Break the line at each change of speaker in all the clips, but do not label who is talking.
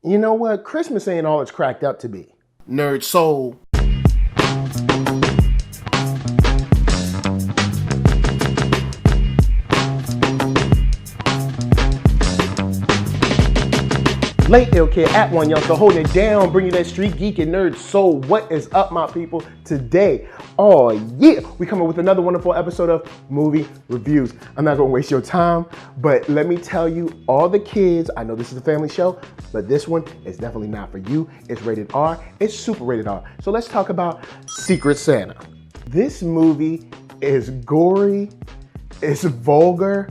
You know what? Christmas ain't all it's cracked up to be. Nerd soul. Late Ill Kid at OneYoungsta, holding it down, bringing you that street geek and nerd soul. What is up, my people? Today, oh yeah, we coming with another wonderful episode of movie reviews. I'm not gonna waste your time, but let me tell you, all the kids, I know this is a family show, but this one is definitely not for you. It's rated R, it's super rated R. So let's talk about Secret Santa. This movie is gory, it's vulgar,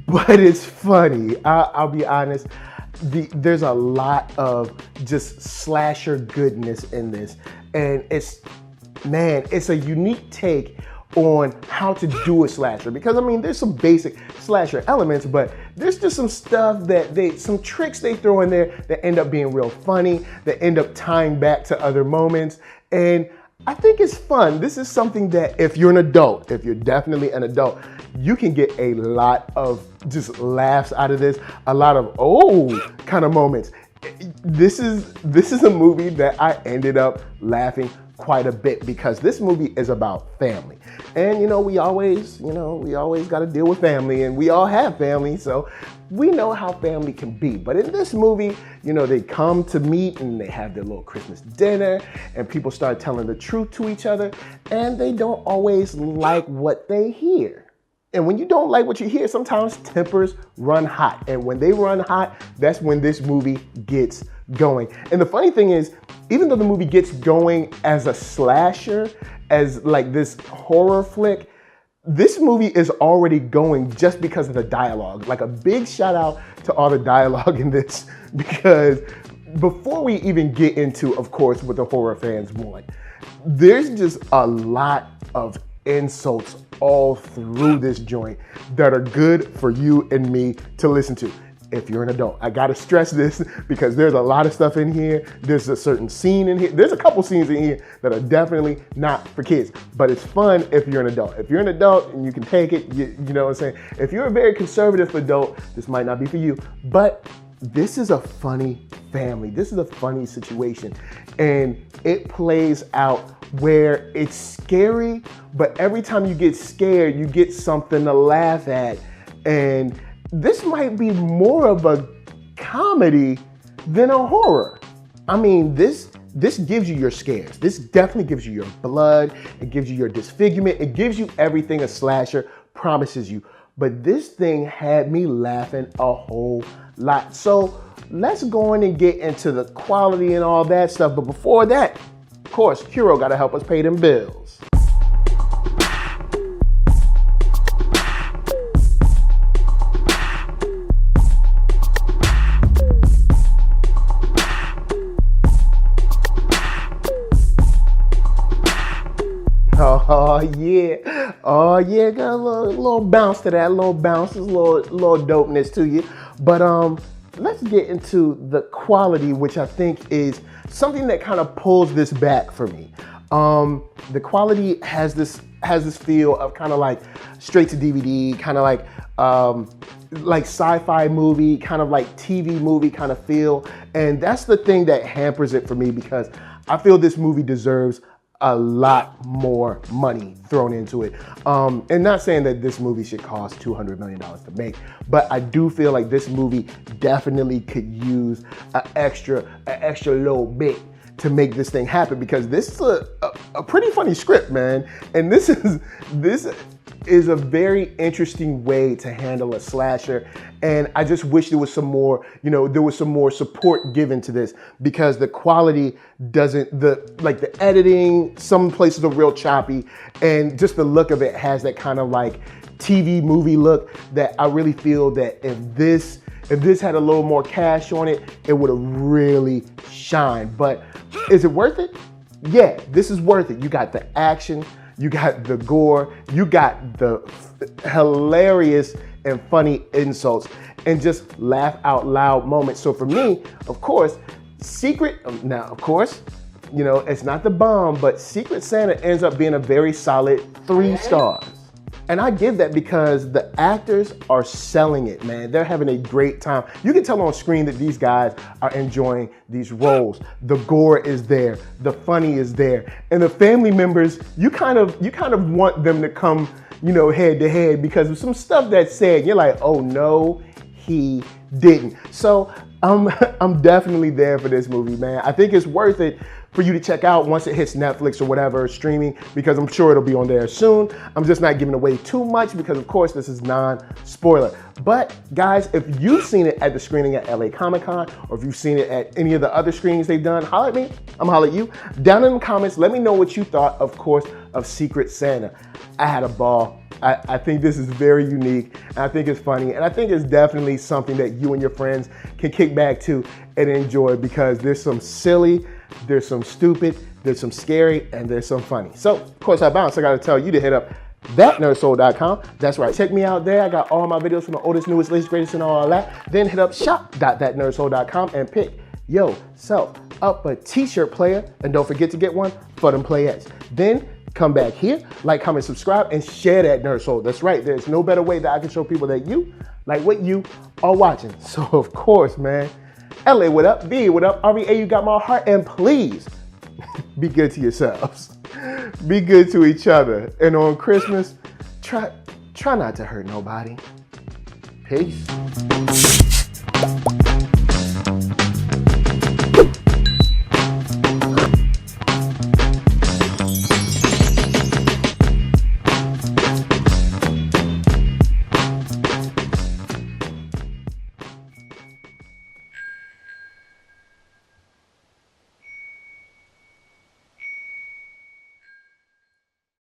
but it's funny. I'll be honest. There's a lot of just slasher goodness in this, and it's a unique take on how to do a slasher, because I mean there's some basic slasher elements, but there's just some stuff some tricks they throw in there that end up being real funny, that end up tying back to other moments, and I think it's fun. This is something that if you're an adult, if you're definitely an adult, you can get a lot of just laughs out of this, a lot of oh kind of moments. This is a movie that I ended up laughing quite a bit because this movie is about family. And we always got to deal with family, and we all have family, so we know how family can be. But in this movie, they come to meet and they have their little Christmas dinner, and people start telling the truth to each other, and they don't always like what they hear. And when you don't like what you hear, sometimes tempers run hot. And when they run hot, that's when this movie gets going. And the funny thing is, even though the movie gets going as a slasher, as like this horror flick, this movie is already going just because of the dialogue. Like a big shout out to all the dialogue in this, because before we even get into, of course, what the horror fans want, there's just a lot of insults all through this joint that are good for you and me to listen to. If you're an adult, I gotta stress this because there's a lot of stuff in here. There's a certain scene in here. There's a couple scenes in here that are definitely not for kids, but it's fun if you're an adult. If you're an adult and you can take it, you know what I'm saying? If you're a very conservative adult, this might not be for you, but this is a funny family. This is a funny situation, and it plays out where it's scary, but every time you get scared, you get something to laugh at. And this might be more of a comedy than a horror. I mean, this gives you your scares. This definitely gives you your blood. It gives you your disfigurement. It gives you everything a slasher promises you. But this thing had me laughing a whole lot. So let's go in and get into the quality and all that stuff. But before that, of course, Hero got to help us pay them bills. Oh yeah, got a little bounce to that, little bounce, a little dopeness to you. But let's get into the quality, which I think is something that kind of pulls this back for me. The quality has this feel of kind of like straight to DVD, kind of like sci-fi movie, kind of like TV movie kind of feel. And that's the thing that hampers it for me, because I feel this movie deserves a lot more money thrown into it. And not saying that this movie should cost $200 million to make, but I do feel like this movie definitely could use an extra little bit to make this thing happen, because this is a pretty funny script, man. And this is a very interesting way to handle a slasher. And I just wish there was some more, there was some more support given to this, because the quality doesn't, the editing, some places are real choppy, and just the look of it has that kind of like TV movie look that I really feel that if this had a little more cash on it, it would have really shined. But is it worth it? Yeah, this is worth it. You got the action, you got the gore, you got the hilarious and funny insults, and just laugh out loud moments. So for me, of course, now of course, it's not the bomb, but Secret Santa ends up being a very solid 3 stars. And I give that because the actors are selling it, man. They're having a great time. You can tell on screen that these guys are enjoying these roles. The gore is there, the funny is there, and the family members, you kind of want them to come, head to head because of some stuff that's said. You're like, oh no, he didn't. So I'm definitely there for this movie, man. I think it's worth it for you to check out once it hits Netflix or whatever streaming, because I'm sure it'll be on there soon. I'm just not giving away too much because of course this is non-spoiler. But guys, if you've seen it at the screening at LA Comic-Con, or if you've seen it at any of the other screenings they've done, holler at me, I'm holler at you. Down in the comments, let me know what you thought, of course, of Secret Santa. I had a ball. I think this is very unique, and I think it's funny, and I think it's definitely something that you and your friends can kick back to and enjoy, because there's some silly, there's some stupid, there's some scary, and there's some funny. So, of course, I gotta tell you to hit up ThatNERDSoul.com. That's right, check me out there. I got all my videos from the oldest, newest, latest, greatest, and all that. Then hit up shop.ThatNERDSoul.com and pick yourself up a t-shirt player, and don't forget to get one for them playettes. Then come back here, like, comment, subscribe, and share that Nerd Soul. That's right, there's no better way that I can show people that you like what you are watching. So, of course, man, LA, what up? B, what up? REA, you got my heart, and please be good to yourselves. Be good to each other. And on Christmas, try not to hurt nobody. Peace.